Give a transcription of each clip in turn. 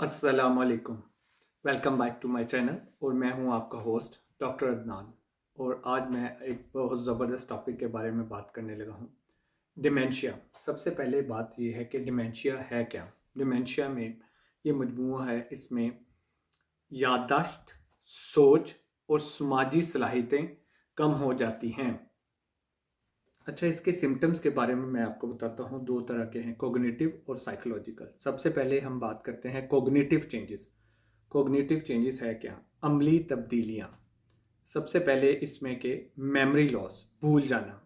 अस्सलाम वालेकुम। Welcome back to my channel और मैं हूं आपका होस्ट डॉक्टर अदनान। और आज मैं एक बहुत ज़बरदस्त टॉपिक के बारे में बात करने लगा हूं, डिमेंशिया। सबसे पहले बात यह है कि डिमेंशिया है क्या। डिमेंशिया में ये मजमूआ है, इसमें याददाश्त, सोच और समाजी सलाहियतें कम हो जाती हैं। अच्छा, इसके सिम्टम्स के बारे में मैं आपको बताता हूँ। दो तरह के हैं, कोग्निटिव और साइकोलॉजिकल। सबसे पहले हम बात करते हैं कोग्निटिव चेंजेस। कोग्निटिव चेंजेस है क्या? अमली तब्दीलियाँ। सबसे पहले इसमें के मेमोरी लॉस, भूल जाना।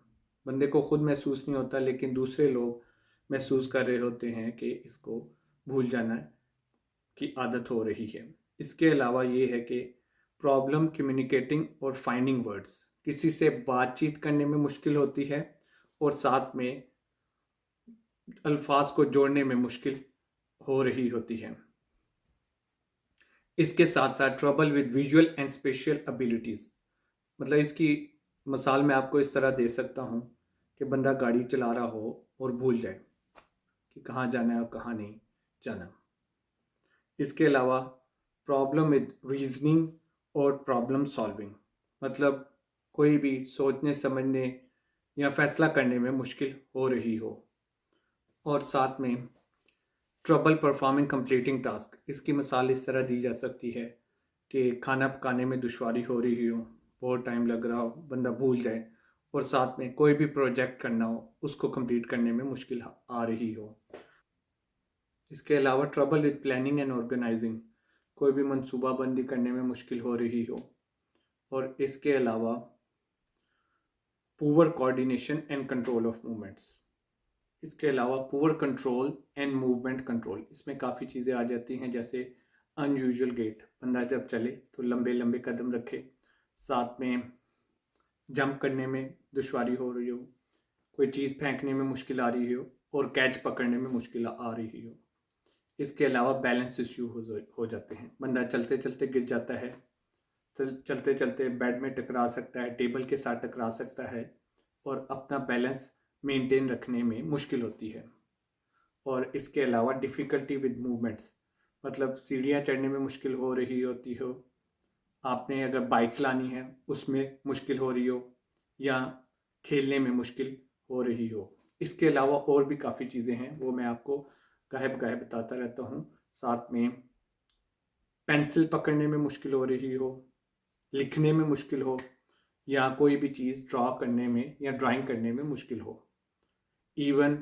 बंदे को खुद महसूस नहीं होता लेकिन दूसरे लोग महसूस कर रहे होते हैं कि इसको भूल जाना की आदत हो रही है। इसके अलावा ये है कि प्रॉब्लम कम्युनिकेटिंग और फाइंडिंग वर्ड्स, किसी से बातचीत करने में मुश्किल होती है और साथ में अल्फाज को जोड़ने में मुश्किल हो रही होती है। इसके साथ साथ trouble with visual and spatial abilities. मतलब इसकी मिसाल मैं आपको इस तरह दे सकता हूँ कि बंदा गाड़ी चला रहा हो और भूल जाए कि कहाँ जाना है और कहाँ नहीं जाना। इसके अलावा प्रॉब्लम विद रीजनिंग और प्रॉब्लम सॉल्विंग, मतलब कोई भी सोचने समझने या फैसला करने में मुश्किल हो रही हो। और साथ में ट्रबल परफॉर्मिंग कंप्लीटिंग टास्क। इसकी मिसाल इस तरह दी जा सकती है कि खाना पकाने में दुश्वारी हो रही हो, बहुत टाइम लग रहा हो, बंदा भूल जाए, और साथ में कोई भी प्रोजेक्ट करना हो उसको कंप्लीट करने में मुश्किल आ रही हो। इसके अलावा trouble with planning and organising, कोई भी मंसूबाबंदी करने में मुश्किल हो रही हो। और इसके अलावा poor coordination and control of movements. इसके अलावा poor control and movement control, इसमें काफ़ी चीज़ें आ जाती हैं, जैसे अनयूजुअल गेट, बंदा जब चले तो लंबे लंबे कदम रखे, साथ में जंप करने में दुश्वारी हो रही हो, कोई चीज़ फेंकने में मुश्किल आ रही हो और कैच पकड़ने में मुश्किल आ रही हो। इसके अलावा बैलेंस इश्यू हो जाते हैं, बंदा चलते चलते गिर जाता है, चलते चलते बेड में टकरा सकता है, टेबल के साथ टकरा सकता है और अपना बैलेंस मेंटेन रखने में मुश्किल होती है। और इसके अलावा डिफ़िकल्टी विद मूवमेंट्स, मतलब सीढ़ियाँ चढ़ने में मुश्किल हो रही होती हो, आपने अगर बाइक चलानी है उसमें मुश्किल हो रही हो, या खेलने में मुश्किल हो रही हो। इसके अलावा और भी काफ़ी चीज़ें हैं, वो मैं आपको गाहे बताता रहता हूँ। साथ में पेंसिल पकड़ने में मुश्किल हो रही हो, लिखने में मुश्किल हो, या कोई भी चीज़ ड्रॉ करने में या ड्राइंग करने में मुश्किल हो। इवन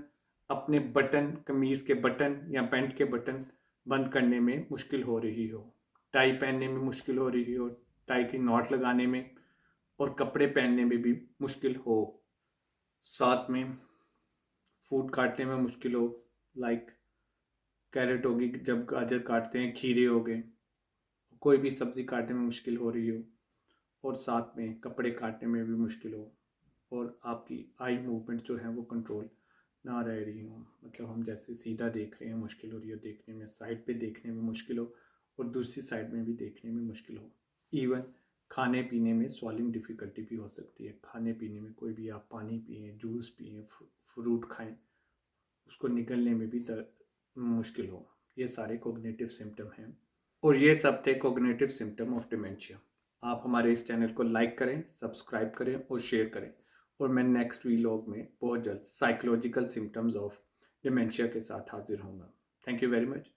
अपने बटन, कमीज़ के बटन या पैंट के बटन बंद करने में मुश्किल हो रही हो, टाई पहनने में मुश्किल हो रही हो, टाई की नॉट लगाने में, और कपड़े पहनने में भी मुश्किल हो। साथ में फूड काटने में मुश्किल हो, लाइक कैरेट होगी, जब गाजर काटते हैं, खीरे हो गए, कोई भी सब्ज़ी काटने में मुश्किल हो रही हो, और साथ में कपड़े काटने में भी मुश्किल हो, और आपकी आई मूवमेंट जो है वो कंट्रोल ना रह रही हो, मतलब हम जैसे सीधा देख रहे हैं मुश्किल हो रही हो देखने में, साइड पे देखने में मुश्किल हो और दूसरी साइड में भी देखने में मुश्किल हो। इवन खाने पीने में स्वॉलिंग डिफ़िकल्टी भी हो सकती है। खाने पीने में कोई भी आप पानी पिए, जूस पिए, फ्रूट खाएं, उसको निगलने में भी मुश्किल हो। ये सारे कोग्निटिव सिम्टम हैं और ये सब थे कोग्निटिव सिम्टम ऑफ डिमेंशिया। आप हमारे इस चैनल को लाइक करें, सब्सक्राइब करें और शेयर करें, और मैं नेक्स्ट वीलॉग में बहुत जल्द साइकोलॉजिकल सिम्टम्स ऑफ डिमेंशिया के साथ हाजिर होऊंगा। Thank you very much.